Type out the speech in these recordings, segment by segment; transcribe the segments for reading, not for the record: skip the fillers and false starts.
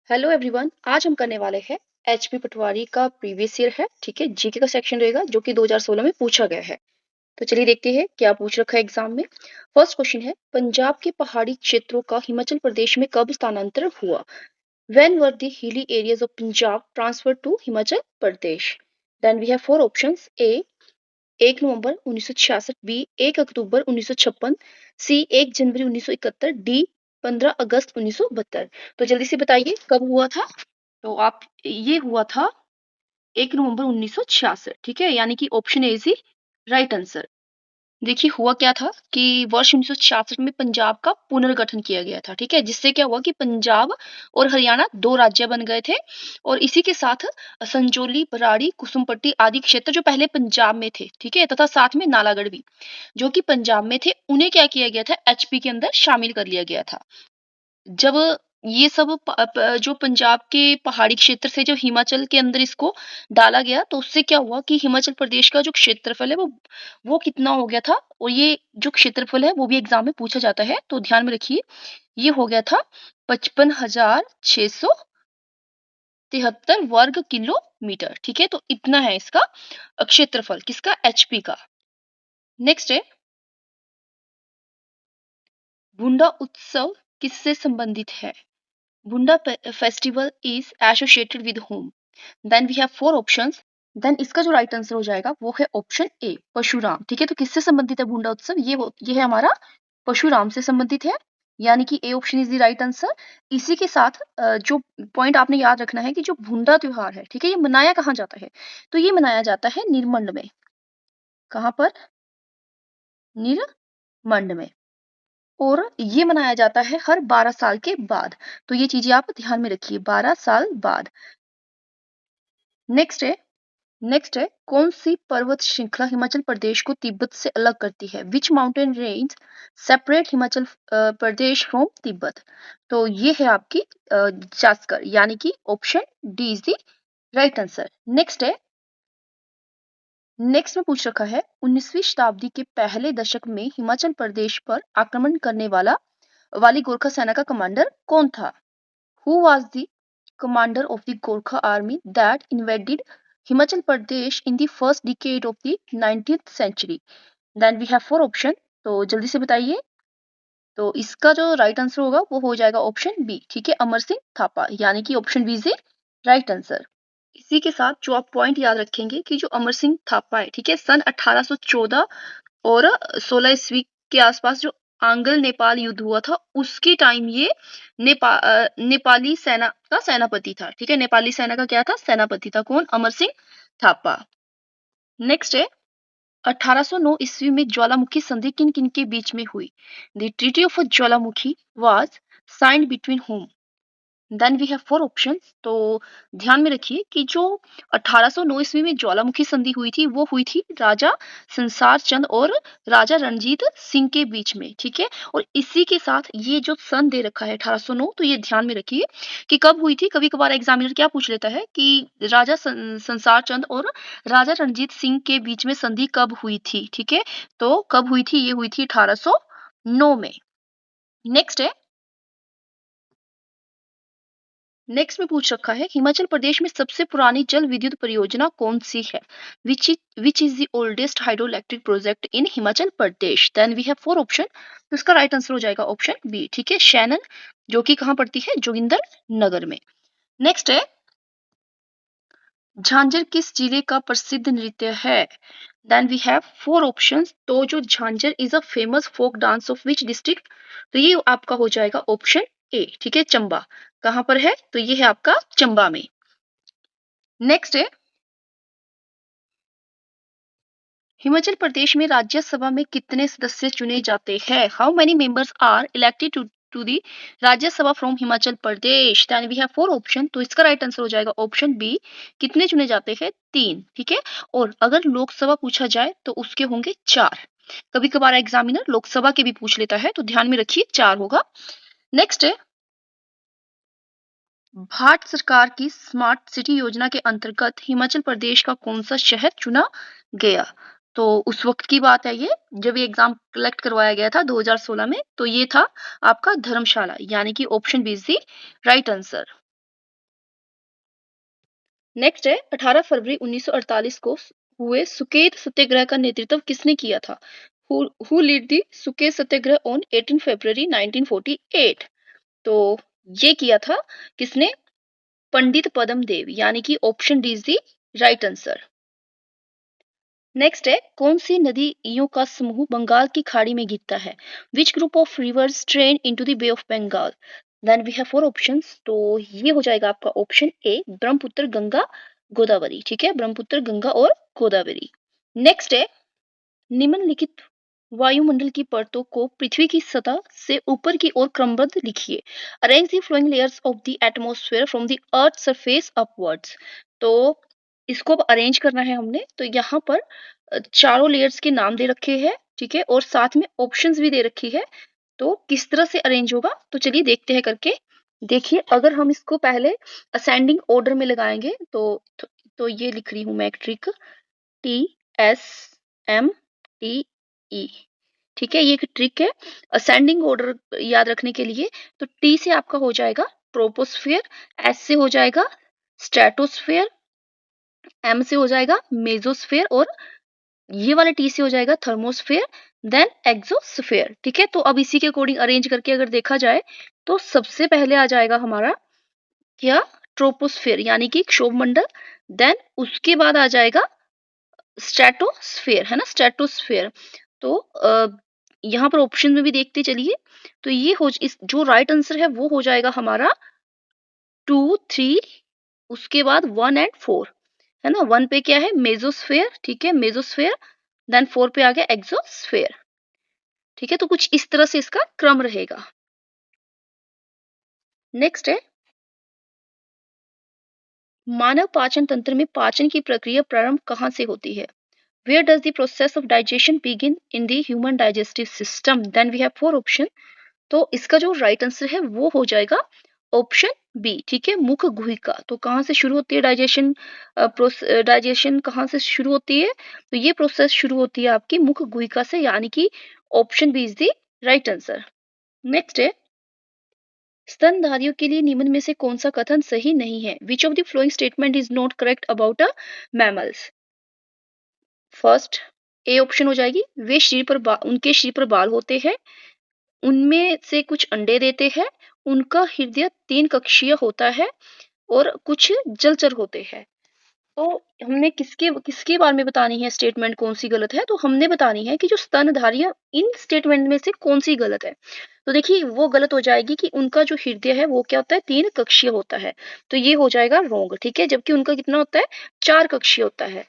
Hello everyone. आज हम करने वाले हैं एचपी पटवारी का प्रीवियस ईयर है। ठीक है, जीके का सेक्शन रहेगा जो कि 2016 में पूछा गया है। तो चलिए देखते हैं क्या पूछ रखा है एग्जाम में। फर्स्ट क्वेश्चन है, पंजाब के पहाड़ी क्षेत्रों का हिमाचल प्रदेश में कब स्थानांतरण हुआ? When were the hilly areas of Punjab transfer to Himachal Pradesh? Then we have four options. A 1 November 1966, B 1 October 1956, C 1 January 1971, D 15 August 1972। तो जल्दी से बताइए कब हुआ था। तो आप ये हुआ था 1 नवंबर 1966। ठीक है, यानी कि option A is right answer. देखिए हुआ क्या था कि वर्ष 1966 में पंजाब का पुनर्गठन किया गया था। ठीक है, जिससे क्या हुआ कि पंजाब और हरियाणा दो राज्य बन गए थे। और इसी के साथ संजौली, बराड़ी, कुसुमपट्टी आदि क्षेत्र जो पहले पंजाब में थे, ठीक है, तथा साथ में नालागढ़ भी जो कि पंजाब में थे, उन्हें क्या किया गया था, एचपी के अंदर शामिल कर लिया गया था। जब ये सब जो पंजाब के पहाड़ी क्षेत्र से जो हिमाचल के अंदर इसको डाला गया, तो उससे क्या हुआ कि हिमाचल प्रदेश का जो क्षेत्रफल है वो कितना हो गया था। और ये जो क्षेत्रफल है वो भी एग्जाम में पूछा जाता है, तो ध्यान में रखिए। ये हो गया था 55,673 वर्ग किलोमीटर। ठीक है, तो इतना है इसका क्षेत्रफल, किसका, एचपी का। नेक्स्ट है, भुंडा उत्सव किससे संबंधित है? Bhunda festival is associated with whom? Then we have four options. Then इसका जो राइट आंसर हो जाएगा वो है ऑप्शन ए, परशुराम। ठीक है, तो किससे संबंधित है भुंडा उत्सव? ये है हमारा परशुराम से संबंधित है, यानी कि A option is the right answer. इसी के साथ जो पॉइंट आपने याद रखना है कि जो भुंडा त्योहार है, ठीक है, ये मनाया कहाँ जाता है? तो ये मनाया जाता है निरमंड में। कहाँ पर? निरमंड में। और ये मनाया जाता है हर 12 साल के बाद। तो ये चीजें आप ध्यान में रखिए, 12 साल बाद। नेक्स्ट है, कौन सी पर्वत श्रृंखला हिमाचल प्रदेश को तिब्बत से अलग करती है? Which mountain range separate Himachal Pradesh from Tibet? तो ये है आपकी जास्कर, यानी कि option D is the right answer. Next में पूछ रखा है, 19वीं शताब्दी के पहले दशक में हिमाचल प्रदेश पर आक्रमण करने वाली गोरखा सेना का कमांडर कौन था? Who was the commander of the Gorkha army that invaded Himachal Pradesh in the first decade of the 19th century? Then we have four option। तो जल्दी से बताइए। तो इसका जो राइट आंसर होगा वो हो जाएगा ऑप्शन बी। ठीक है, अमर सिंह थापा, यानी कि option B is right answer. इसी के साथ जो आप पॉइंट याद रखेंगे कि जो अमर सिंह थापा है, ठीक है, सन 1814 और 16 ईस्वी के आसपास जो आंग्ल नेपाल युद्ध हुआ था, उसके टाइम ये नेपाली सेना का सेनापति था। ठीक है, नेपाली सेना का क्या था, सेनापति था। कौन? अमर सिंह थापा। नेक्स्ट है, 1809 ईस्वी में ज्वालामुखी संधि किन किन के बीच में हुई? The treaty of Jwalamukhi was signed between whom? Then we have four options. तो ध्यान में रखिए कि जो 1809 ईस्वी में ज्वालामुखी संधि हुई थी वो हुई थी राजा संसार चंद और राजा रणजीत सिंह के बीच में। ठीक है, और इसी के साथ ये जो सन दे रखा है 1809, तो ये ध्यान में रखिए कि कब हुई थी। कभी कभार एग्जामिनर क्या पूछ लेता है कि राजा संसार चंद और राजा रणजीत सिंह के बीच में संधि कब हुई थी। ठीक है, तो कब हुई थी? ये हुई थी 1809 में। नेक्स्ट है, नेक्स्ट में पूछ रखा है, हिमाचल प्रदेश में सबसे पुरानी जल विद्युत परियोजना कौन सी है? Which is the oldest hydro electric project in Himachal Pradesh? Then we have four option. तो इसका राइट आंसर हो जाएगा ऑप्शन बी। ठीक है, शैनन, जो कि कहाँ पड़ती है? जोगिंदर नगर में। नेक्स्ट है, झांझर किस जिले का प्रसिद्ध नृत्य है? Then we have four options. तो जो Jhanjhar is a famous folk dance of which district? तो ये आपका हो जाएगा ऑप्शन ए। ठीक है, चंबा। कहां पर है? तो ये है आपका चंबा में। नेक्स्ट है, हिमाचल प्रदेश में राज्यसभा में कितने सदस्य चुने जाते हैं? How many members are elected to the Rajya Sabha from Himachal Pradesh? Then we have four option. तो इसका राइट आंसर हो जाएगा ऑप्शन बी। कितने चुने जाते हैं? तीन। ठीक है, और अगर लोकसभा पूछा जाए तो उसके होंगे चार। कभी कभार एग्जामिनर लोकसभा के भी पूछ लेता है, तो ध्यान में रखिए चार होगा। नेक्स्ट है, भारत सरकार की स्मार्ट सिटी योजना के अंतर्गत हिमाचल प्रदेश का कौन सा शहर चुना गया? तो उस वक्त की बात है ये, जब ये एग्जाम कलेक्ट करवाया गया था 2016 में, तो ये था आपका धर्मशाला, यानी कि option B is the right answer. Next है 18 फरवरी 1948 को हुए सुकेत सत्याग्रह का नेतृत्व किसने किया था? Who lead the Suket Satyagraha on 18 फरवरी 1948? तो ये किया था किसने? पंडित पद्म देव, यानी कि option D is the right answer. Next है कौन सी नदियों का समूह बंगाल की खाड़ी में गिरता है? Which group of rivers drain into the bay of Bengal? Then we have four options, तो ये हो जाएगा आपका ऑप्शन ए ब्रह्मपुत्र गंगा गोदावरी। ठीक है, ब्रह्मपुत्र गंगा और गोदावरी। नेक्स्ट है निम्नलिखित वायुमंडल की परतों को पृथ्वी की सतह से ऊपर की ओर क्रमबद्ध लिखिए। Arrange the flowing layers of the atmosphere from the earth surface upwards. तो इसको अब अरेंज करना है हमने, तो यहाँ पर चारों लेयर्स के नाम दे रखे हैं, ठीक है, और साथ में ऑप्शंस भी दे रखी है। तो किस तरह से अरेंज होगा, तो चलिए देखते हैं करके। देखिए, अगर हम इसको पहले असेंडिंग ऑर्डर में लगाएंगे तो ये लिख रही हूं मैं एक ट्रिक, TSMTE। ठीक है, ये एक ट्रिक है असेंडिंग ऑर्डर याद रखने के लिए। तो टी से आपका हो जाएगा ट्रोपोस्फियर, एस से हो जाएगा स्ट्रेटोस्फियर, एम से हो जाएगा मेजोस्फियर, और ये वाले टी से हो जाएगा थर्मोस्फियर, देन एक्सोस्फियर। ठीक है, तो अब इसी के अकॉर्डिंग अरेंज करके अगर देखा जाए तो सबसे पहले आ जाएगा हमारा क्या? ट्रोपोस्फियर, यानी कि क्षोभमंडल। देन उसके बाद आ जाएगा स्ट्रेटोस्फेयर, है ना, स्ट्रेटोस्फेयर। तो यहाँ पर ऑप्शन में भी देखते चलिए, तो ये हो इस जो राइट आंसर है वो हो जाएगा हमारा 2, 3, उसके बाद 1 एंड 4, है ना। 1 पे क्या है? मेजोस्फेयर, ठीक है, मेजोस्फेयर। देन 4 पे आ गया एक्सोस्फेयर। ठीक है, तो कुछ इस तरह से इसका क्रम रहेगा। नेक्स्ट है मानव पाचन तंत्र में पाचन की प्रक्रिया प्रारंभ कहाँ से होती है? Where does the process of digestion begin in the human digestive system? Then we have four option. तो इसका जो राइट आंसर है वो हो जाएगा ऑप्शन बी। ठीक है, मुख गुहिका। तो कहाँ से शुरू होती है डाइजेशन? डाइजेशन कहाँ से शुरू होती है? तो ये प्रोसेस शुरू होती है आपकी मुख गुहिका से, यानी कि option B is the right answer. Next है स्तनधारियों के लिए निम्न में से कौन सा कथन सही नहीं है? Which of the following statement is not correct about a mammals? First A option हो जाएगी, वे शरीर पर उनके शरीर पर बाल होते हैं, उनमें से कुछ अंडे देते हैं, उनका हृदय 3 कक्षीय होता है, और कुछ जलचर होते हैं। तो हमने किसके किसके बारे में बतानी है स्टेटमेंट कौन सी गलत है? तो हमने बतानी है कि जो स्तनधारी है इन स्टेटमेंट में से कौन सी गलत है। तो देखिए वो गलत हो जाएगी कि उनका जो हृदय है वो क्या होता है? 3 कक्षीय होता है। तो ये हो जाएगा रॉन्ग, ठीक है, जबकि उनका कितना होता है? 4 कक्षीय होता है।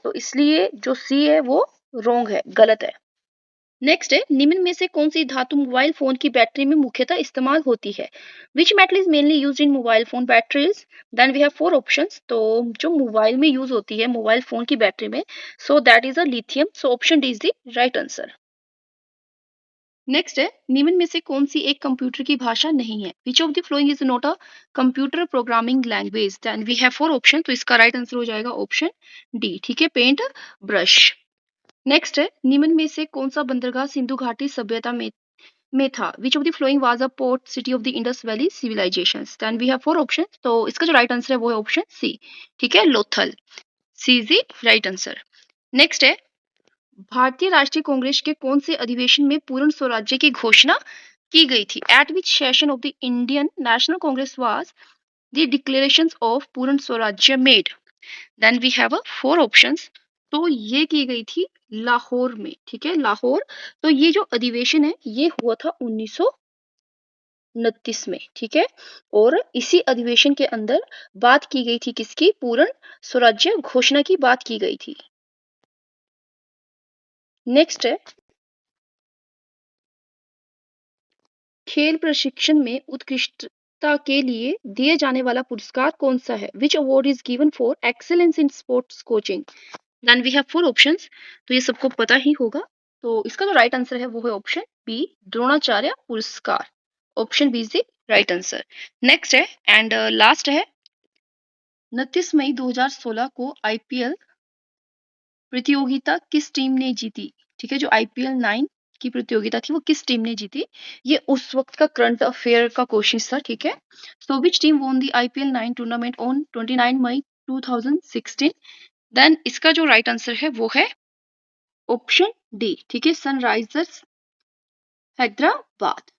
तो इसलिए जो सी है वो रॉन्ग है, गलत है। नेक्स्ट है निम्न में से कौन सी धातु मोबाइल फोन की बैटरी में मुख्यतः इस्तेमाल होती है? Which metal is mainly used in mobile phone batteries? Then we have four options. तो जो मोबाइल में यूज होती है मोबाइल फोन की बैटरी में, so that is a lithium. So option D is the right answer. Next है निम्न में से कौन सी एक कंप्यूटर की भाषा नहीं है? Which of the following is not a computer programming language? Then we have four option, तो इसका राइट आंसर हो जाएगा ऑप्शन डी। ठीक है, पेंट ब्रश। नेक्स्ट है निम्न में से कौन सा बंदरगाह सिंधु घाटी सभ्यता में था? Which of the following was a port city of the Indus valley civilizations? Then we have four option, तो इसका जो राइट आंसर है वो है ऑप्शन सी। ठीक है, Lothal, C is the right answer. Next है भारतीय राष्ट्रीय कांग्रेस के कौन से अधिवेशन में पूर्ण स्वराज्य की घोषणा की गई थी? At which session of the Indian National Congress was the declaration of Purna Swarajya made? Then we have four options, तो ये की गई थी लाहौर में। ठीक है, लाहौर। तो ये जो अधिवेशन है ये हुआ था 1929 में। ठीक है, और इसी अधिवेशन के अंदर बात की गई थी किसकी? पूर्ण स्वराज्य घोषणा की बात की गई थी। नेक्स्ट है खेल प्रशिक्षण में उत्कृष्टता के लिए दिए जाने वाला पुरस्कार कौन सा है? Which award is given for excellence in sports coaching? Then we have four options, तो ये सबको पता ही होगा। तो इसका जो राइट आंसर है वो है ऑप्शन बी, द्रोणाचार्य पुरस्कार। Option B is the right answer. Next है एंड लास्ट है 29 मई 2016 को आईपीएल प्रतियोगिता किस टीम ने जीती? ठीक है, जो आईपीएल 9 की प्रतियोगिता थी वो किस टीम ने जीती? ये उस वक्त का करंट अफेयर का क्वेश्चन था। ठीक है, so which team won the IPL 9 tournament on 29 May 2016। Then इसका जो राइट आंसर है वो है ऑप्शन डी, ठीक है, सनराइजर्स हैदराबाद।